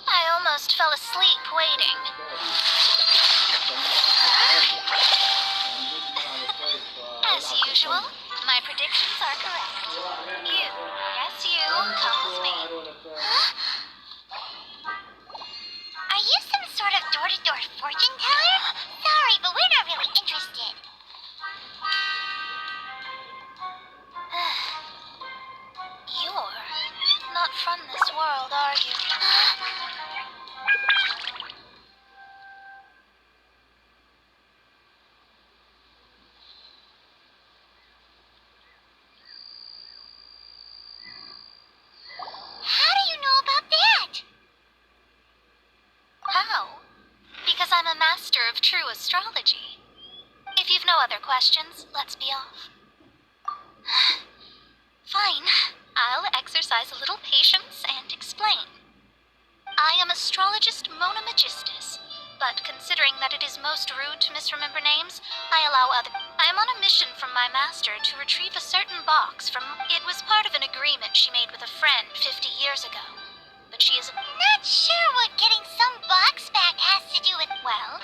I almost fell asleep waiting. As usual, my predictions are correct. You, yes you, come with me. Are you some sort of door-to-door fortune teller? Sorry, but we're not really interested. You're not from this world, are you? How do you know about that? How? Because I'm a master of true astrology. If you've no other questions, let's be off. Fine. I'll exercise a little patience and explain. I am astrologist Mona Magistus, but considering that it is most rude to misremember names, I allow other. I am on a mission from my master to retrieve a certain box from. It was part of an agreement she made with a friend 50 years ago. But she is Not sure what getting some box back has to do with. well.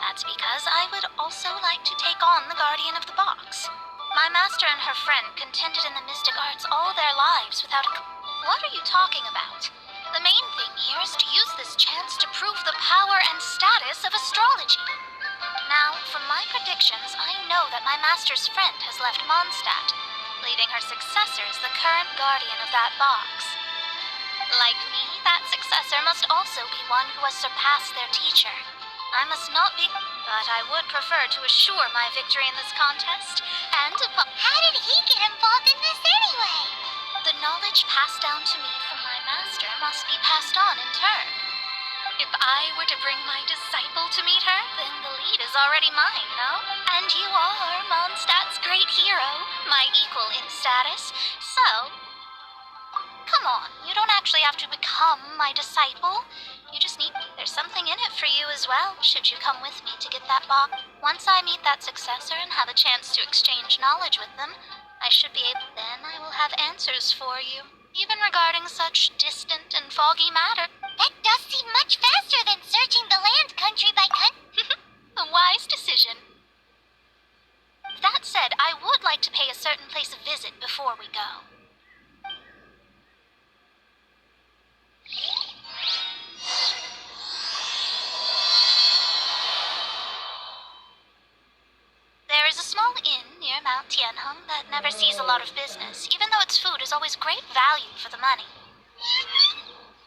That's because I would also like to take on the guardian of the box. My master and her friend contended in the mystic arts all their lives without. What are you talking about? The main thing here is to use this chance to prove the power and status of astrology. Now, from my predictions, I know that my master's friend has left Mondstadt, leaving her successor as the current guardian of that box. Like me, that successor must also be one who has surpassed their teacher. I must not be, but I would prefer to assure my victory in this contest, and How did he get involved in this anyway? the knowledge passed down to me from my master must be passed on in turn. If I were to bring my disciple to meet her, then the lead is already mine, no? And you are Mondstadt's great hero, my equal in status, so come on, you don't actually have to become my disciple. You just need. There's something in it for you as well, should you come with me to get that box. Once I meet that successor and have a chance to exchange knowledge with them, I should be able. Then I will have answers for you, even regarding such distant and foggy matter. That does seem much faster than searching the land country by country. A wise decision. That said, I would like to pay a certain place a visit before we go. There is a small inn near Mount Tianheng that never sees a lot of business, even though its food is always great value for the money.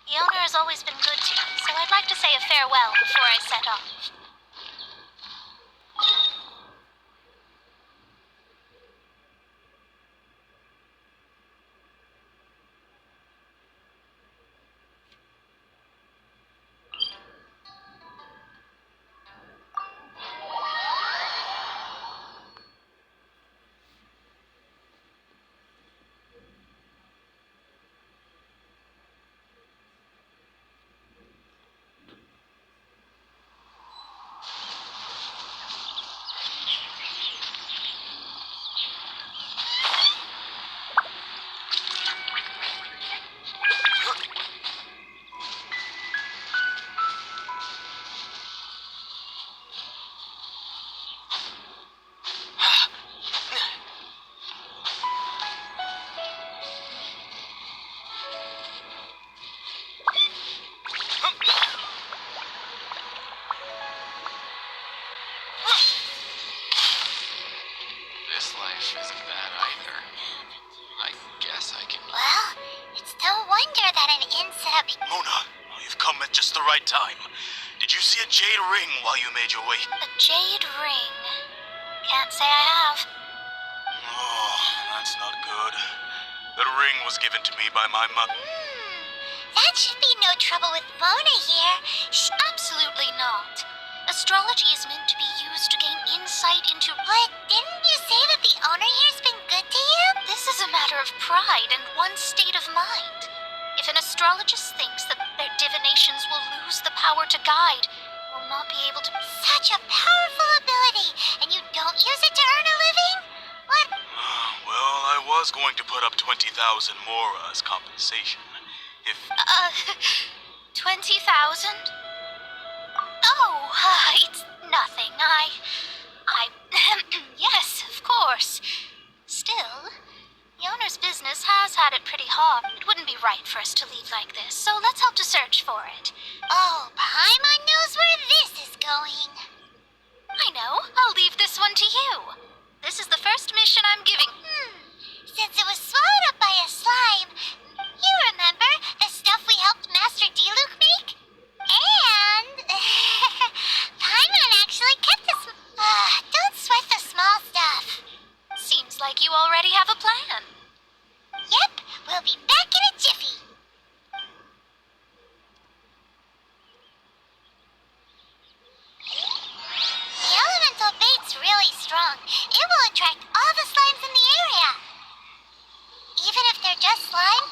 The owner has always been good to me, so I'd like to say a farewell before I set off. This life isn't bad either. I guess I can. Well, it's no wonder that an inn set up. Mona, you've come at just the right time. Did you see a jade ring while you made your way? A jade ring. Can't say I have. Oh, that's not good. That ring was given to me by my mother. That should be no trouble with Mona here. Absolutely not. Astrology is meant to be used to gain insight into. But didn't you say that the owner here's been good to you? This is a matter of pride and one's state of mind. If an astrologist thinks that their divinations will lose the power to guide, will not be able to. Such a powerful ability, and you don't use it to earn a living? What? Well, I was going to put up 20,000 more as compensation. If 20,000? Oh, it's nothing. Yes, of course. Still, the owner's business has had it pretty hard. It wouldn't be right for us to leave like this, so let's help to search for it. Oh, Paimon knows where this is going. I know. I'll leave this one to you. This is the first mission I'm giving. Since it was swallowed up by a slime, you remember the stuff we helped Master Diluc make? And Paimon actually kept this. Don't sweat the small stuff. Seems like you already have a plan. Yep, we'll be back in a jiffy. The elemental bait's really strong. It will attract all the slimes in the area. Even if they're just slime.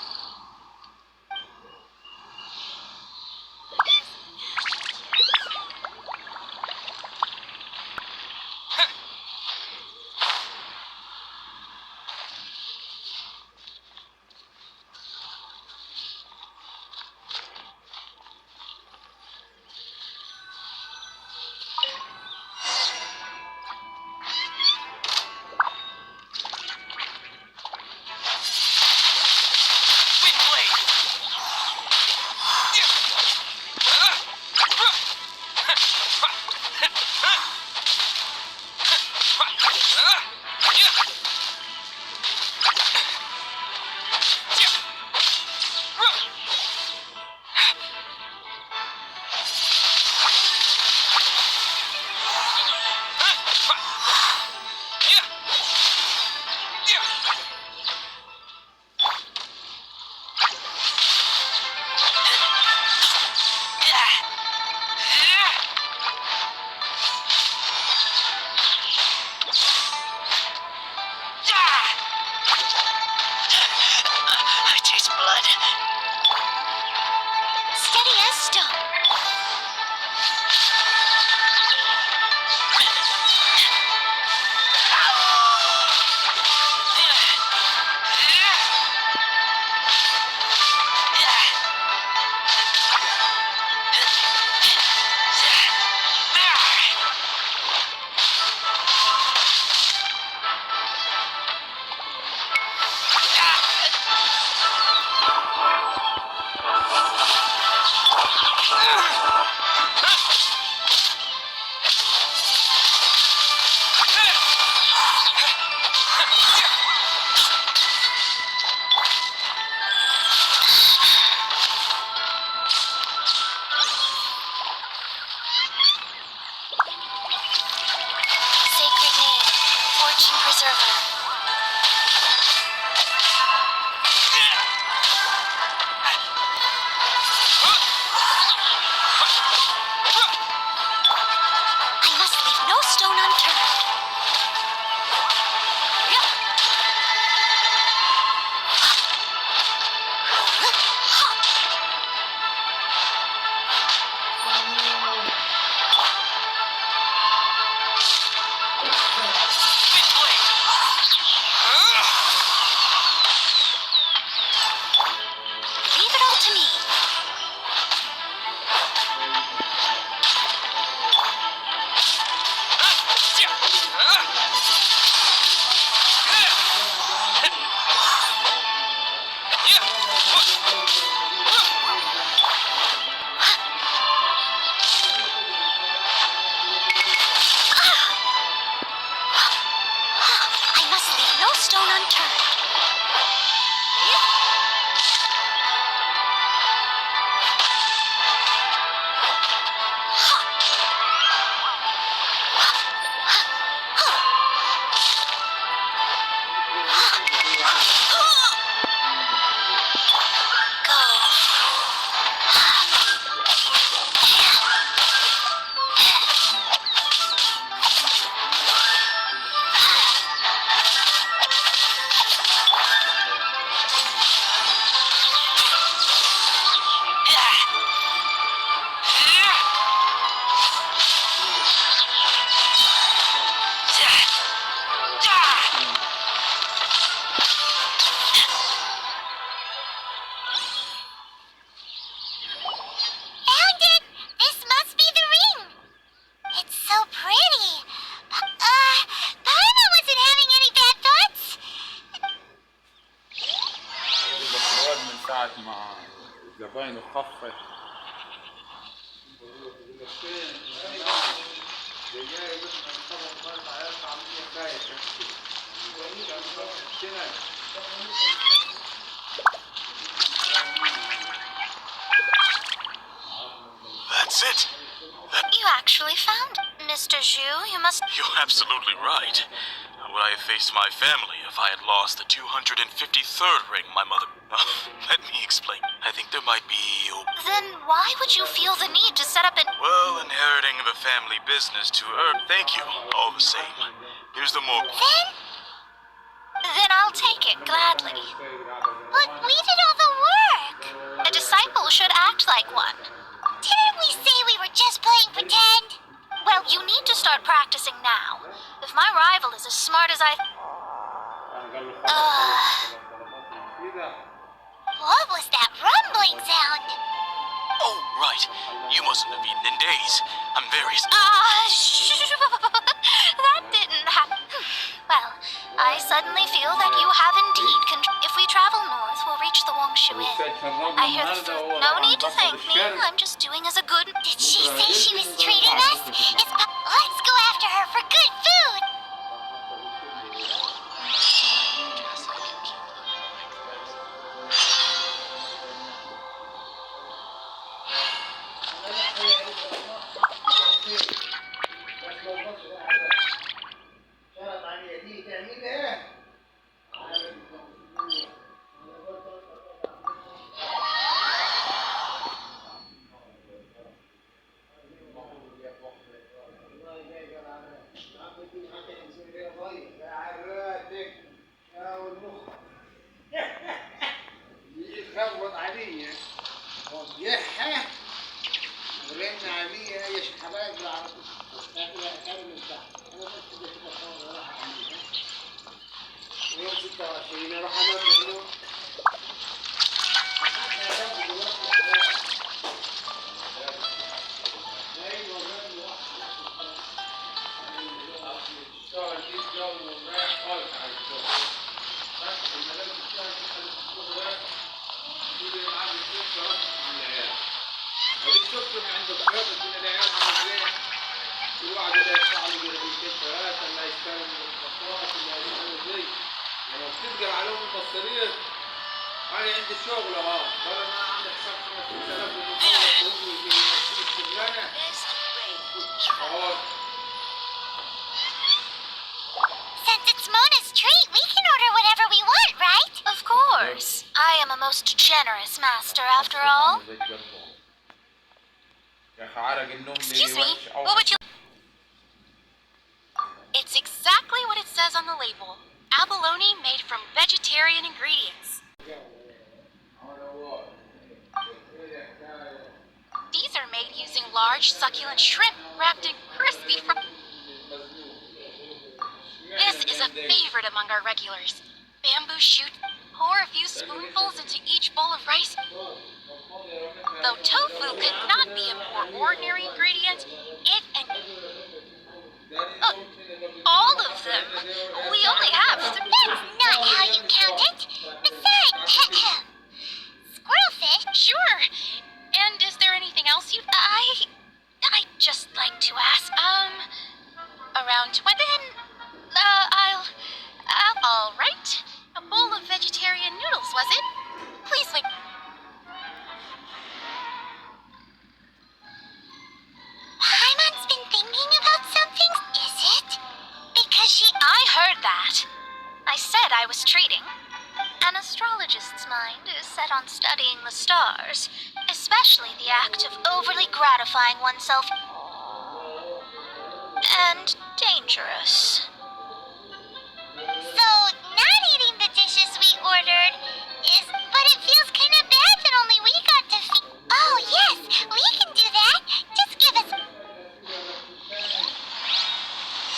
ساعة مع الزباين وخفت That's it. You actually found Mr. Zhu. You must... You're absolutely right. Would I have faced my family if I had lost the 253rd ring my mother... Let me explain. I think there might be... Then why would you feel the need to set up an... Well, inheriting of a family business to earn... Thank you, all the same. Here's the more... Then I'll take it gladly. But we did all the work. A disciple should act like one. Didn't we say we were just playing pretend? Well, you need to start practicing now. If my rival is as smart as I... What was that rumbling sound? Oh, right. You mustn't have eaten in days. I'm very... That didn't happen. Well, I suddenly feel that you have indeed If we travel north, we'll reach the Wongshu Inn. I hear the food. No need to thank me. I'm just doing as a good... Did she say she was treating us? Let's go after her for good food! Guess I can keep them like يخبط علي وضيعها ورن علي يا حبايب العرب اكل من تحت انا بس بدي اصور وراح اعملها يوم 26 اروح انام له عند الضيوف الدنيا العيال عامل كل واحد اللي يدفع له بالكتابات اللي يستلم البطاقات اللي يعملوا زي لما بتقدر عليهم المصاريف انا عندي شغل اهو بدل ما اعمل حساب 5000 ويجي يمشي الشغلانه اهو Since it's Mona's treat, we can order whatever we want, right? Of course. I am a most generous master, after all. Excuse me, what would you... It's exactly what it says on the label. Abalone made from vegetarian ingredients. These are made using large, succulent shrimp wrapped in crispy This is a favorite among our regulars. Bamboo shoot, pour a few spoonfuls into each bowl of rice. Though tofu could not be a more ordinary ingredient, it and... all of them. We only have... That's not how you count it. Besides, squirrelfish? Sure. And is there anything else you'd... I'd just like to ask, around 20... Then, I'll... all right. A bowl of vegetarian noodles, was it? Please wait. Paimon's been thinking about something, is it? Because she... I heard that. I said I was treating. An astrologist's mind is set on studying the stars, especially the act of overly gratifying oneself. And dangerous. So, not eating the dishes we ordered is... But it feels kind of bad that only we got to feed... Oh, yes, we can do that. Just give us...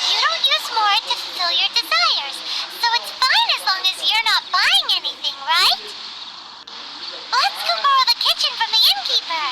You don't use more to fulfill your desires, so it's fine as long as you're not buying anything, right? Let's go borrow the kitchen from the innkeeper.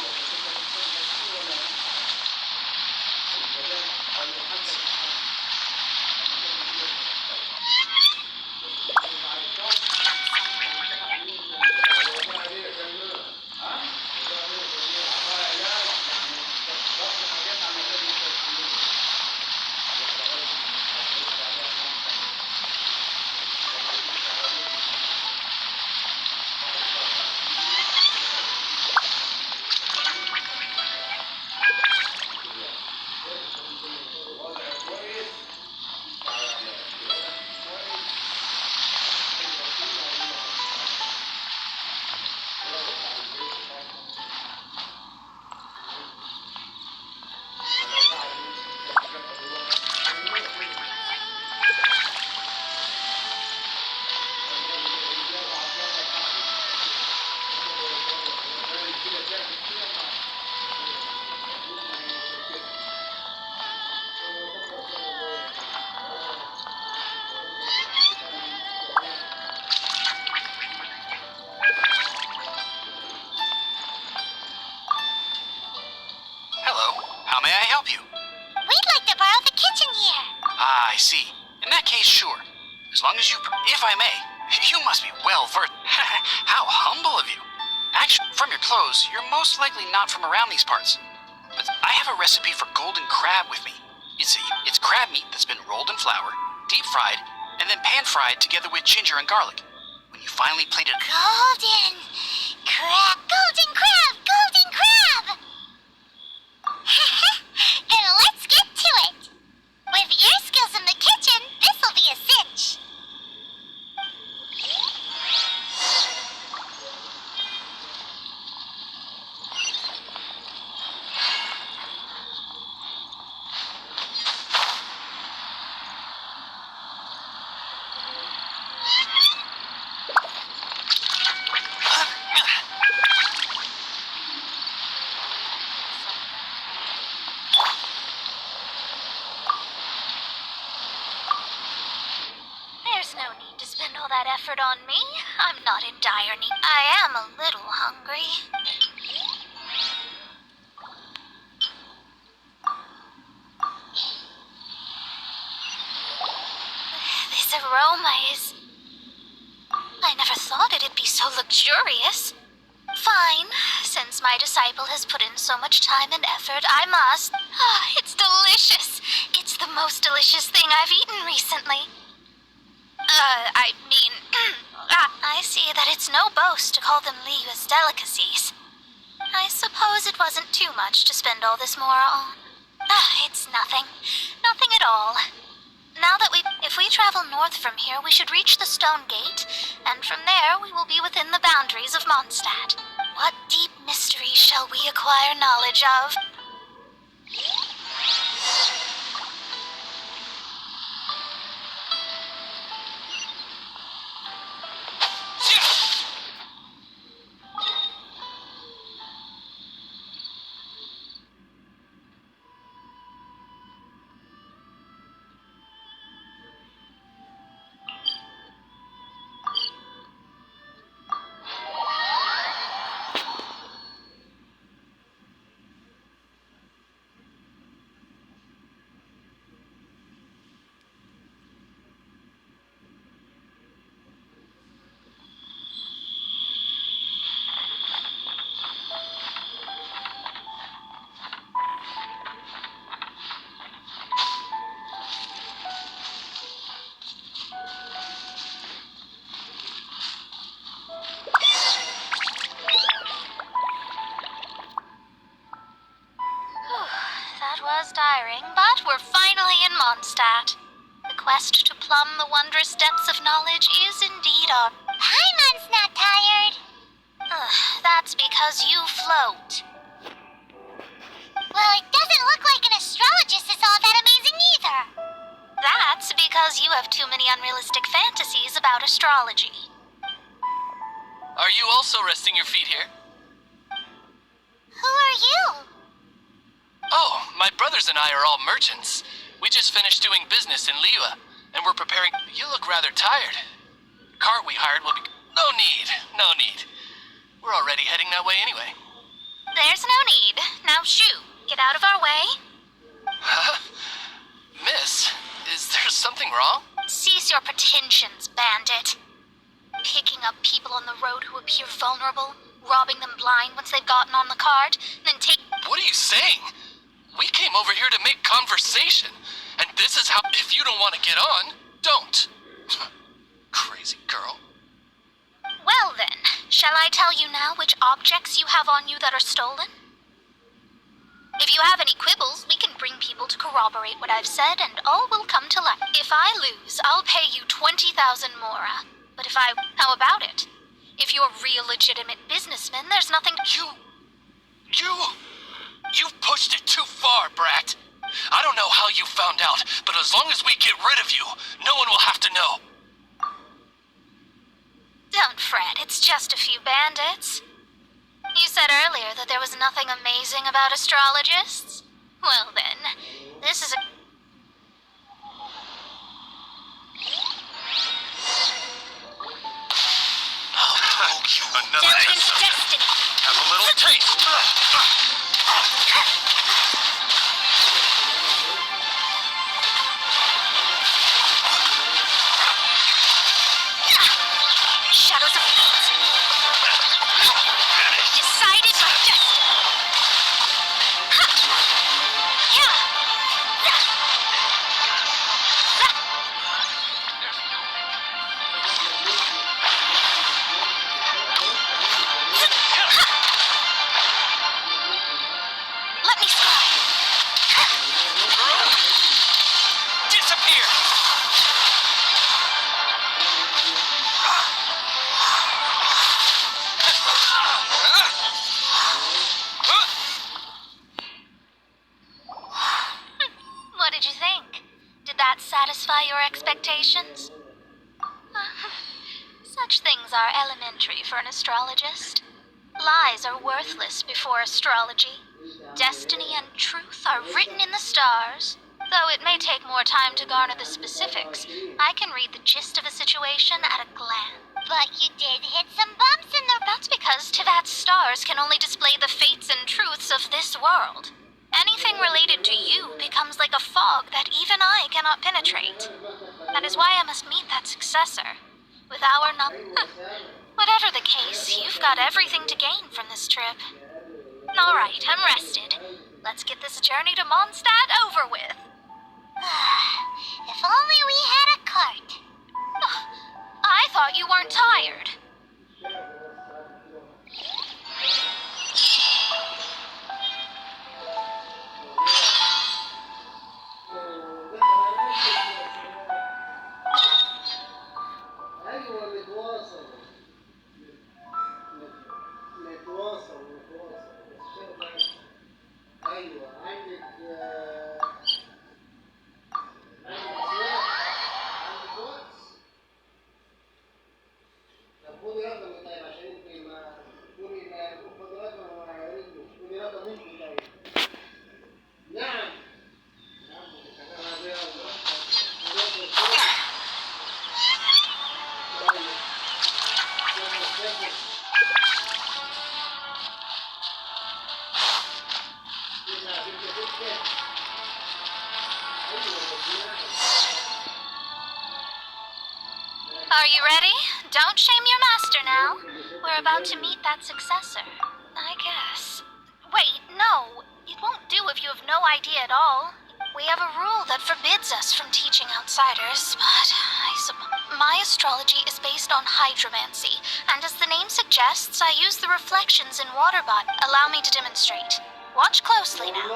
see. In that case, sure. As long as you... If I may, you must be well versed. How humble of you. Actually, from your clothes, you're most likely not from around these parts. But I have a recipe for golden crab with me. It's crab meat that's been rolled in flour, deep fried, and then pan fried together with ginger and garlic. When you finally plate it... Golden crab! Golden crab! Golden crab! Then let's get to it. With your skills in the kitchen, this'll be a cinch. There's no need to spend all that effort on me. I'm not in dire need. I am a little hungry. This aroma is... I never thought it'd be so luxurious. Fine. Since my disciple has put in so much time and effort, I must. It's delicious. It's the most delicious thing I've eaten recently. I see that it's no boast to call them Liyue's delicacies. I suppose it wasn't too much to spend all this mora on. It's nothing. Nothing at all. Now that if we travel north from here, we should reach the Stone Gate, and from there we will be within the boundaries of Mondstadt. What deep mysteries shall we acquire knowledge of? Tiring, but we're finally in Mondstadt. The quest to plumb the wondrous depths of knowledge is indeed on. Paimon's not tired. That's because you float. Well, it doesn't look like an astrologist is all that amazing either. That's because you have too many unrealistic fantasies about astrology. Are you also resting your feet here? Who are you? Oh, my brothers and I are all merchants. We just finished doing business in Liyue, and we're preparing... You look rather tired. The cart we hired will be... No need. We're already heading that way anyway. There's no need. Now shoo, get out of our way. Huh? Miss, is there something wrong? Cease your pretensions, bandit. Picking up people on the road who appear vulnerable, robbing them blind once they've gotten on the cart, and then take... What are you saying? We came over here to make conversation, and this is how... If you don't want to get on, don't. Crazy girl. Well then, shall I tell you now which objects you have on you that are stolen? If you have any quibbles, we can bring people to corroborate what I've said, and all will come to light. If I lose, I'll pay you 20,000 mora. But if I... How about it? If you're a real legitimate businessman, there's nothing... You've pushed it too far, brat. I don't know how you found out, but as long as we get rid of you, no one will have to know. Don't fret, it's just a few bandits. You said earlier that there was nothing amazing about astrologists? Well then, this is a... Another Duncan's answer. destiny! Have a little taste. Details are elementary for an astrologist. Lies are worthless before astrology. Destiny and truth are written in the stars. Though it may take more time to garner the specifics, I can read the gist of a situation at a glance. But you did hit some bumps in the... That's because Tivat's stars can only display the fates and truths of this world. Anything related to you becomes like a fog that even I cannot penetrate. That is why I must meet that successor. With our Whatever the case, you've got everything to gain from this trip. All right, I'm rested. Let's get this journey to Mondstadt over with. If only we had a cart. I thought you weren't tired. Are you ready? Don't shame your master now. We're about to meet that successor, I guess. Wait, no. It won't do if you have no idea at all. We have a rule that forbids us from teaching outsiders, but my astrology is based on hydromancy, and as the name suggests, I use the reflections in water bodies. Allow me to demonstrate. Watch closely now.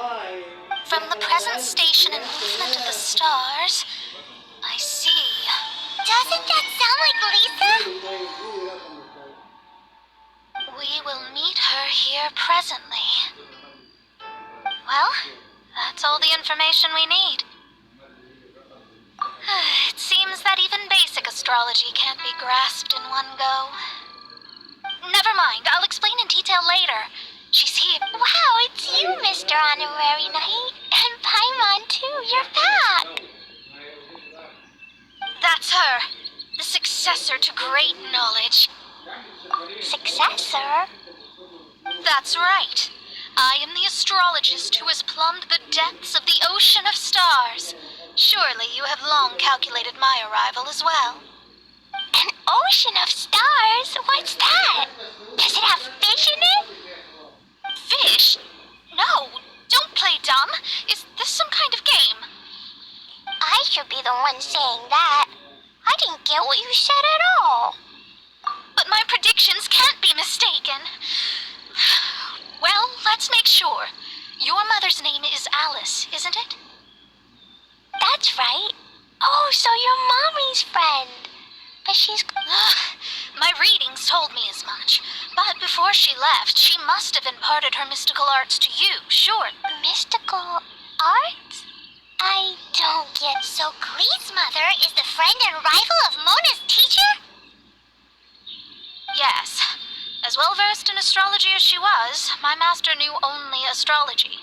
From the present station and movement of the stars, I see. Doesn't that sound like Lisa? We will meet her here presently. Well, that's all the information we need. It seems that even basic astrology can't be grasped in one go. Never mind, I'll explain in detail later. She's here. Wow, it's you, Mr. Honorary Knight. And Paimon, too. You're back. That's her. The successor to great knowledge. Successor? That's right. I am the astrologist who has plumbed the depths of the ocean of stars. Surely you have long calculated my arrival as well. An ocean of stars? What's that? Does it have fish in it? Fish? No, don't play dumb. Is this some kind of game? I should be the one saying that. I didn't get what you said at all. But my predictions can't be mistaken. Well, let's make sure. Your mother's name is Alice, isn't it? That's right. Oh, so you're Mommy's friend. But she's... My readings told me as much. But before she left, she must have imparted her mystical arts to you, sure. Mystical arts? I don't get... So Klee's mother is the friend and rival of Mona's teacher? Yes. As well-versed in astrology as she was, my master knew only astrology.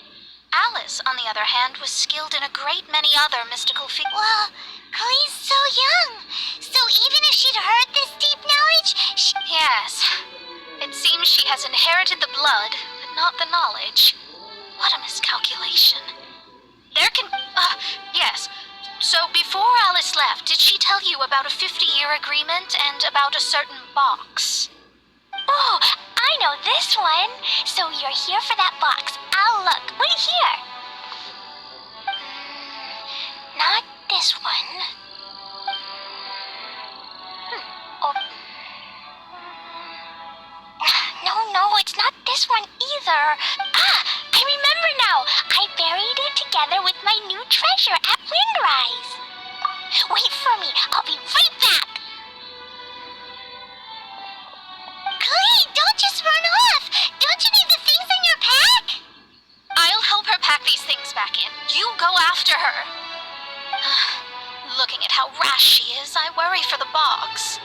Alice, on the other hand, was skilled in a great many other mystical feats. Well, Klee's so young. So even if she'd heard this deep knowledge, Yes. It seems she has inherited the blood, but not the knowledge. What a miscalculation. Yes. So before Alice left, did she tell you about a 50-year agreement and about a certain box? Oh, I know this one. So you're here for that box. I'll look. Wait here. Not this one. Oh. No, it's not this one either. I remember now. I buried it together with my new treasure at Windrise. Wait for me. I'll be right back. Klee, don't just run off. Don't you need the things in your pack? I'll help her pack these things back in. You go after her. Looking at how rash she is, I worry for the box.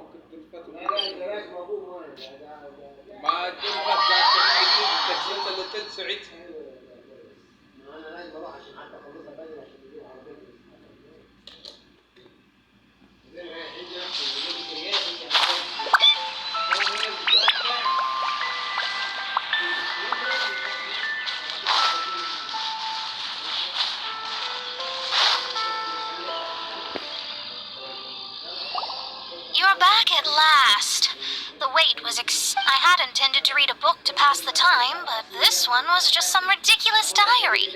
ما كنت تلفت ما تلفت لا تلفت اللي تلسعتها. انا لازم اروح عشان حتى اخلصها بدري عشان يجيبوا عربيه You're back at last. The wait was I had intended to read a book to pass the time, but this one was just some ridiculous diary.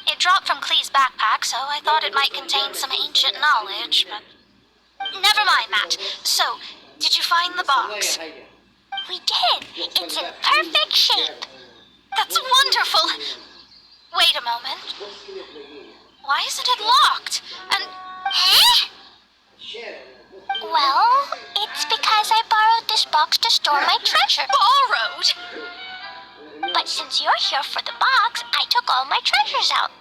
It dropped from Clee's backpack, so I thought it might contain some ancient knowledge, but... Never mind that. So, did you find the box? We did. It's in perfect shape. That's wonderful! Wait a moment. Why isn't it locked? And... Huh? Well, it's because I borrowed this box to store my treasure. Borrowed? But since you're here for the box, I took all my treasures out.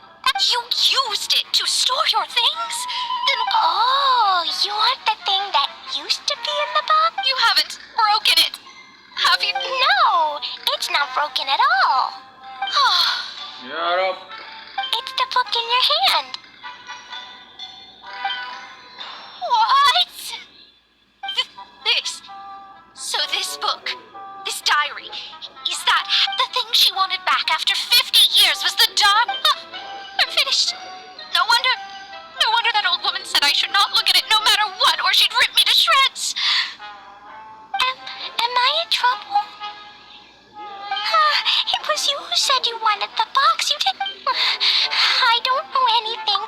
You used it to store your things? Then Oh, you want the thing that used to be in the box? you haven't broken it, have you? No, it's not broken at all. يا رب. It's the book in your hand. What? This. So this book, this diary, is that the thing she wanted back after 50 years was the dog? I'm finished. No wonder that old woman said I should not look at it no matter what, or she'd rip me to shreds. Am I in trouble? It was you who said you wanted the box. You didn't. I don't know anything.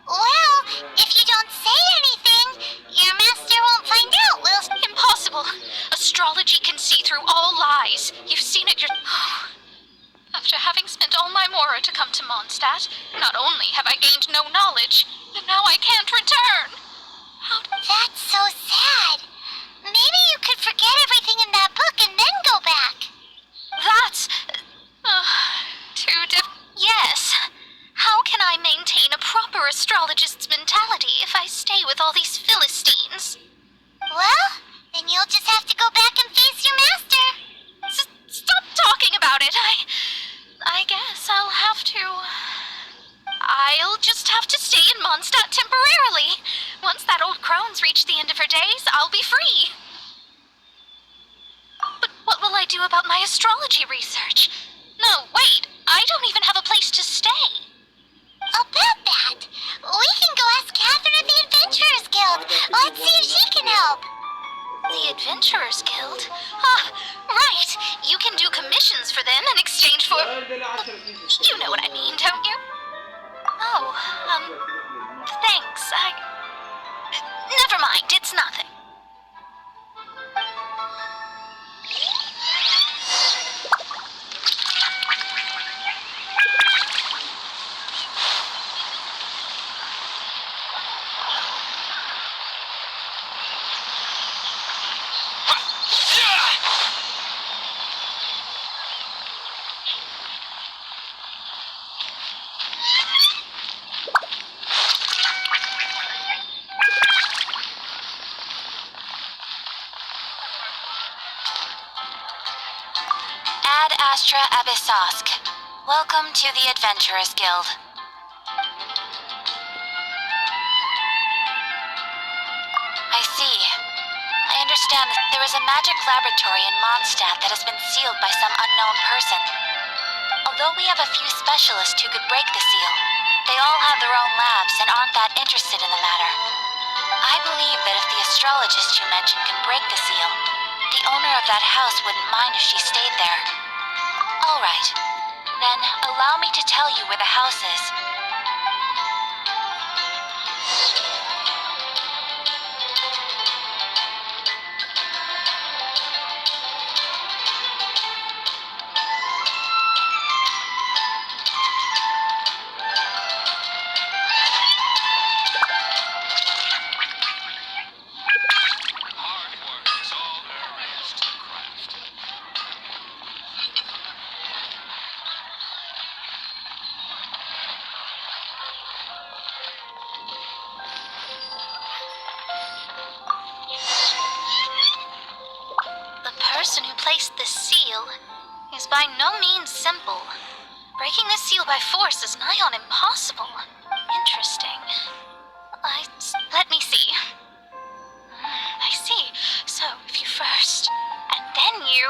Well, if you don't say anything, your master won't find out, will he? Impossible. Astrology can see through all lies. You've seen it After having spent all my mora to come to Mondstadt, not only have I gained no knowledge, but now I can't return. That's so sad. Maybe you could forget everything in that book and then go back. That's... too Yes. How can I maintain a proper astrologist's mentality if I stay with all these Philistines? Well, then you'll just have to go back and face your master. Stop talking about it. I guess I'll have to... I'll just have to stay in Mondstadt temporarily. Once that old crone's reached the end of her days, I'll be free. But what will I do about my astrology research? No, wait. I don't even have a place to stay. About that, we can go ask Catherine at the Adventurers Guild. Let's see if she can help. The Adventurers Guild? Right. You can do commissions for them in exchange for... You know what I mean, don't you? Oh, thanks. Never mind, it's nothing. Ad Astra Abyssosk. Welcome to the Adventurers Guild. I see. I understand that there is a magic laboratory in Mondstadt that has been sealed by some unknown person. Although we have a few specialists who could break the seal, they all have their own labs and aren't that interested in the matter. I believe that if the astrologist you mentioned can break the seal, the owner of that house wouldn't mind if she stayed there. All right. Then allow me to tell you where the house is. placed this seal is by no means simple. Breaking this seal by force is nigh on impossible. Interesting. Let me see. I see. So, if you first, and then you...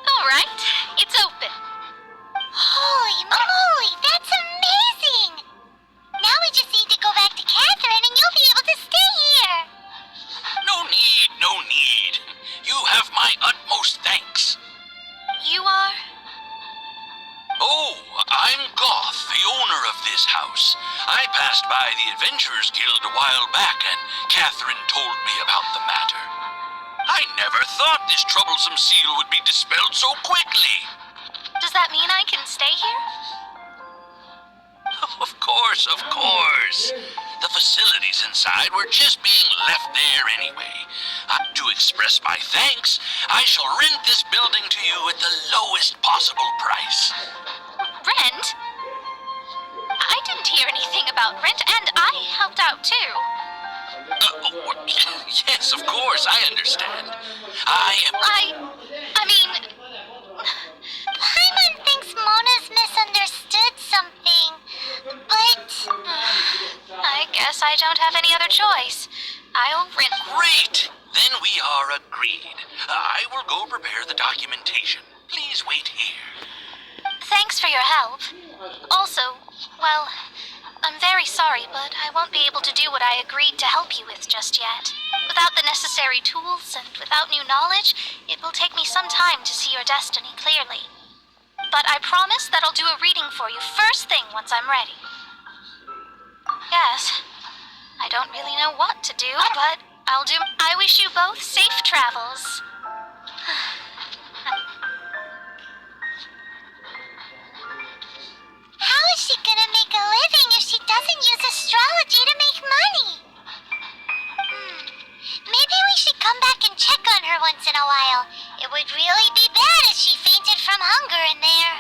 All right, it's open. Holy moly, that's amazing! Now we just need to go back to Catherine and you'll be able to stay here. No need, no need. You have my utmost thanks. You are? Oh, I'm Goth, the owner of this house. I passed by the Adventurers Guild a while back, and Catherine told me about the matter. I never thought this troublesome seal would be dispelled so quickly. Does that mean I can stay here? Of course, of course. The facilities inside were just being left there anyway. To express my thanks, I shall rent this building to you at the lowest possible price. Rent? I didn't hear anything about rent, and I helped out too. Yes, of course, I understand. I mean... Paimon thinks Mona's misunderstood something, but... I guess I don't have any other choice. I'll rent... Great! Then we are agreed. I will go prepare the documentation. Please wait here. Thanks for your help. Also, well, I'm very sorry, but I won't be able to do what I agreed to help you with just yet. Without the necessary tools and without new knowledge, it will take me some time to see your destiny clearly. But I promise that I'll do a reading for you first thing once I'm ready. Yes, I don't really know what to do, but I'll do... I wish you both safe travels. How is she gonna make a living if she doesn't use astrology to make money? Maybe we should come back and check on her once in a while. It would really be bad if she fainted from hunger in there.